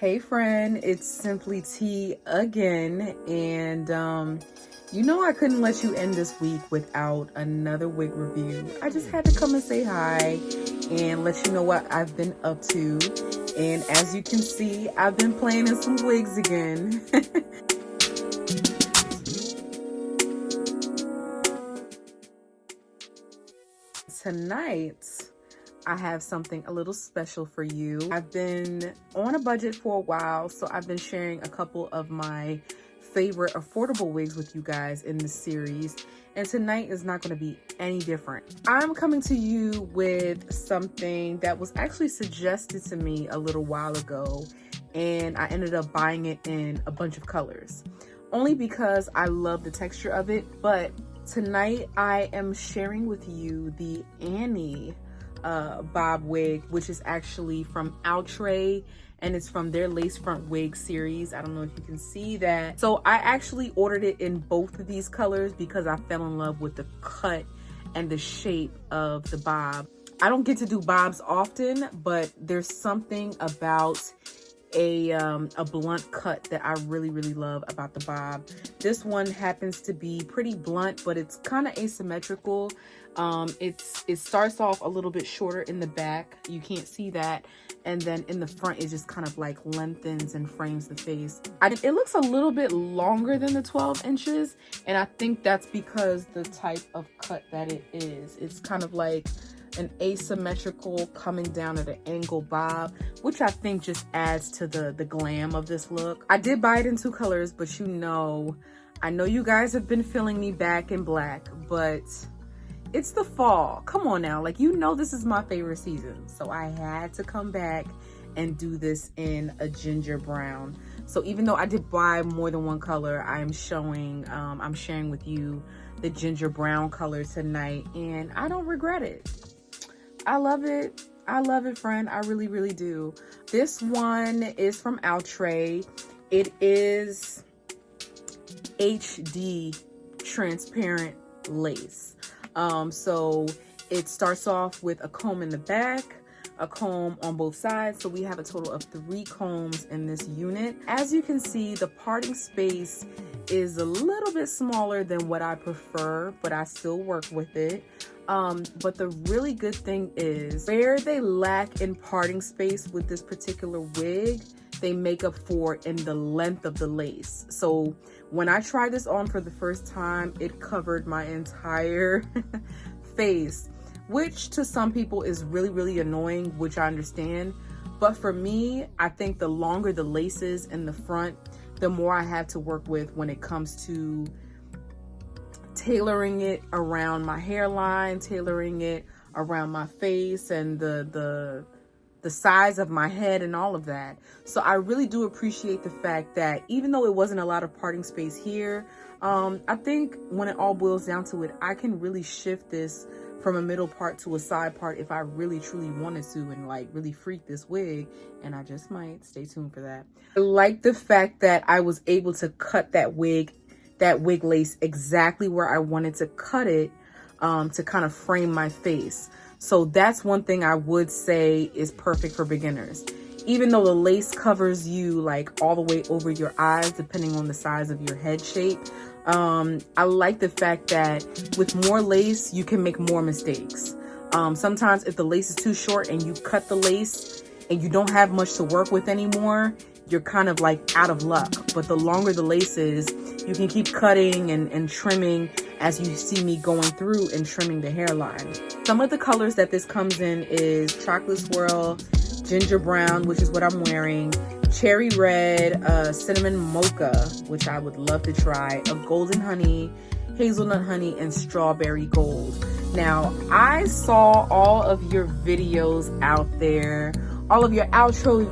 Hey friend, it's Simply T again, and you know I couldn't let you end this week without another wig review. I just had to come and say hi and let you know what I've been up to. And as you can see, I've been playing in some wigs again. Tonight, I have something a little special for you. I've been on a budget for a while, so I've been sharing a couple of my favorite affordable wigs with you guys in this series, and tonight is not going to be any different. I'm coming to you with something that was actually suggested to me a little while ago, and I ended up buying it in a bunch of colors, only because I love the texture of it. But tonight I am sharing with you the Annie bob wig, which is actually from Outre, and it's from their lace front wig series. I don't know if you can see that. So I actually ordered it in both of these colors because I fell in love with the cut and the shape of the bob. I don't get to do bobs often, but there's something about a blunt cut that I really love about the bob. This one happens to be pretty blunt, but it's kind of asymmetrical. It starts off a little bit shorter in the back, you can't see that, and then in the front it just kind of like lengthens and frames the face. It looks a little bit longer than the 12 inches, and I think that's because the type of cut that it is. It's kind of like an asymmetrical coming down at an angle bob, which I think just adds to the glam of this look. I did buy it in two colors, but I know you guys have been feeling me back in black, but it's the fall. Come on now, like, you know this is my favorite season, so I had to come back and do this in a ginger brown. So even though I did buy more than one color, I'm sharing with you the ginger brown color tonight, and I don't regret it. I love it. I love it, friend. I really do. This one is from Outre. It is HD transparent lace. So it starts off with a comb in the back, a comb on both sides. So we have a total of 3 combs in this unit. As you can see, the parting space is a little bit smaller than what I prefer, but I still work with it. But the really good thing is, where they lack in parting space with this particular wig, they make up for in the length of the lace. So when I tried this on for the first time, it covered my entire face, which to some people is really annoying, which I understand. But for me, I think the longer the lace is in the front, the more I have to work with when it comes to tailoring it around my hairline, tailoring it around my face, and the size of my head and all of that. So I really do appreciate the fact that even though it wasn't a lot of parting space here, I think when it all boils down to it, I can really shift this from a middle part to a side part if I really truly wanted to, and like really freak this wig, and I just might. Stay tuned for that. I like the fact that I was able to cut that wig lace exactly where I wanted to cut it, to kind of frame my face. So that's one thing I would say is perfect for beginners. Even though the lace covers you like all the way over your eyes, depending on the size of your head shape, I like the fact that with more lace, you can make more mistakes. Sometimes if the lace is too short and you cut the lace and you don't have much to work with anymore, you're kind of like out of luck. But the longer the lace is, you can keep cutting and trimming, as you see me going through and trimming the hairline. Some of the colors that this comes in is chocolate swirl, ginger brown, which is what I'm wearing, cherry red, cinnamon mocha, which I would love to try, a golden honey, hazelnut honey, and strawberry gold. Now, I saw all of your videos out there, all of your Outre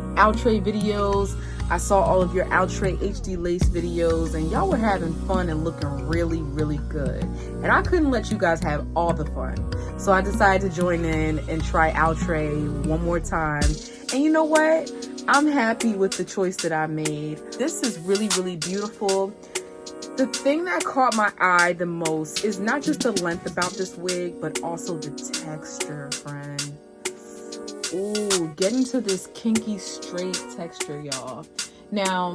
videos. I saw all of your Outre HD lace videos, and y'all were having fun and looking really good. And I couldn't let you guys have all the fun. So I decided to join in and try Outre one more time. And you know what? I'm happy with the choice that I made. This is really beautiful. The thing that caught my eye the most is not just the length about this wig, but also the texture, friend. Ooh, get into this kinky straight texture, y'all. Now,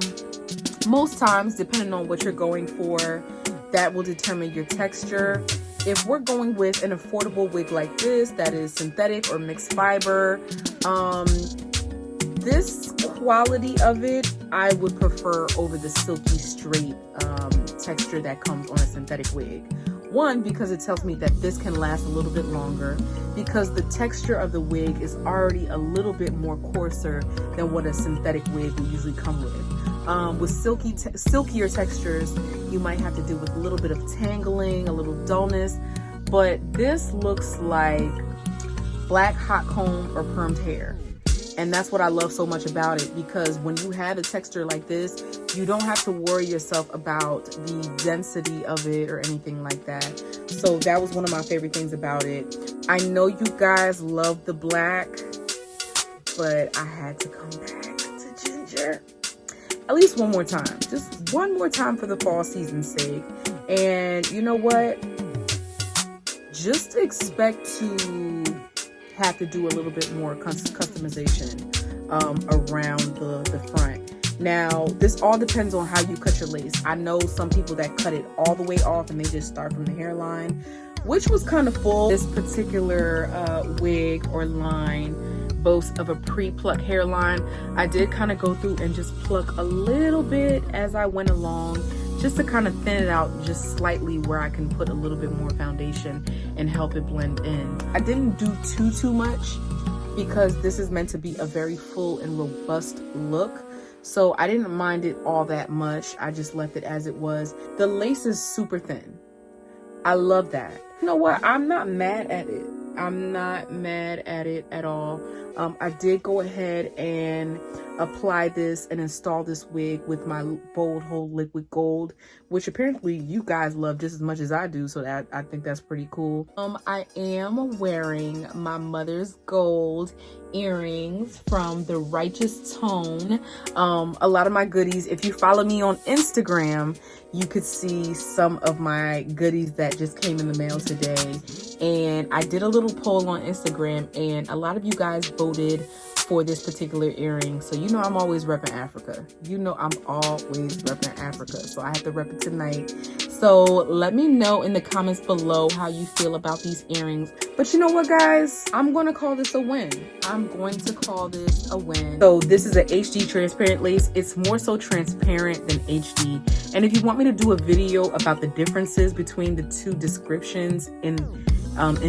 most times, depending on what you're going for, that will determine your texture. If we're going with an affordable wig like this, that is synthetic or mixed fiber, this quality of it, I would prefer over the silky straight texture that comes on a synthetic wig. One, because it tells me that this can last a little bit longer, because the texture of the wig is already a little bit more coarser than what a synthetic wig will usually come with. With silkier textures, you might have to deal with a little bit of tangling, a little dullness, but this looks like black hot comb or permed hair. And that's what I love so much about it, because when you have a texture like this, you don't have to worry yourself about the density of it or anything like that. So that was one of my favorite things about it. I know you guys love the black, but I had to come back to ginger at least one more time. Just one more time for the fall season's sake. And you know what? Just expect to have to do a little bit more customization around the front. Now, this all depends on how you cut your lace. I know some people that cut it all the way off and they just start from the hairline, which was kind of full. This particular wig or line boasts of a pre-pluck hairline. I did kind of go through and just pluck a little bit as I went along, just to kind of thin it out just slightly where I can put a little bit more foundation and help it blend in. I didn't do too much because this is meant to be a very full and robust look. So I didn't mind it all that much. I just left it as it was. The lace is super thin. I love that. You know what? I'm not mad at it. I'm not mad at it at all. I did go ahead and apply this and install this wig with my Bold Hold Liquid Gold, which apparently you guys love just as much as I do, so that I think that's pretty cool. I am wearing my mother's gold earrings from the Righteous Tone. A lot of my goodies, if you follow me on Instagram, you could see some of my goodies that just came in the mail today. And I did a little poll on Instagram, and a lot of you guys voted for this particular earring. So you know I'm always repping Africa. You know I'm always repping Africa. So I have to rep it tonight. So let me know in the comments below how you feel about these earrings. But you know what, guys? I'm going to call this a win. I'm going to call this a win. So this is an HD transparent lace. It's more so transparent than HD. And if you want me to do a video about the differences between the two descriptions in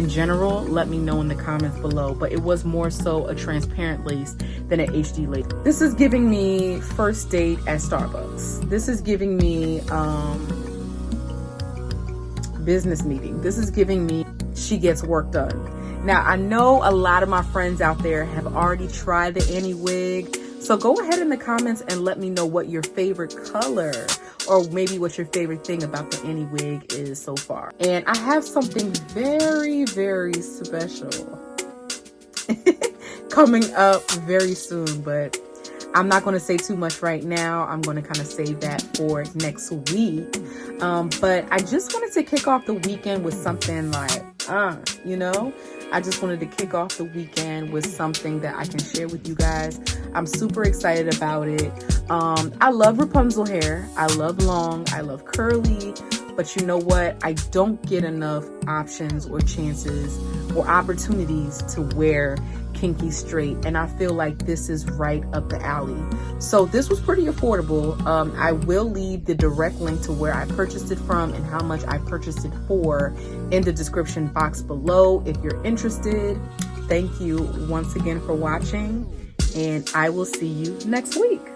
general, let me know in the comments below. But it was more so a transparent lace than an HD lace. This is giving me first date at Starbucks. This is giving me business meeting. This is giving me she gets work done. Now, I know a lot of my friends out there have already tried the Annie wig. So go ahead in the comments and let me know what your favorite color or maybe what your favorite thing about the Annie wig is so far. And I have something very, very special coming up very soon, but I'm not going to say too much right now. I'm going to kind of save that for next week. But I just wanted to kick off the weekend with something like, you know, I just wanted to kick off the weekend with something that I can share with you guys. I'm super excited about it. I love Rapunzel hair. I love long. I love curly. But you know what? I don't get enough options or chances or opportunities to wear kinky straight, and I feel like this is right up the alley. So this was pretty affordable. I will leave the direct link to where I purchased it from and how much I purchased it for in the description box below if you're interested. Thank you once again for watching, and I will see you next week.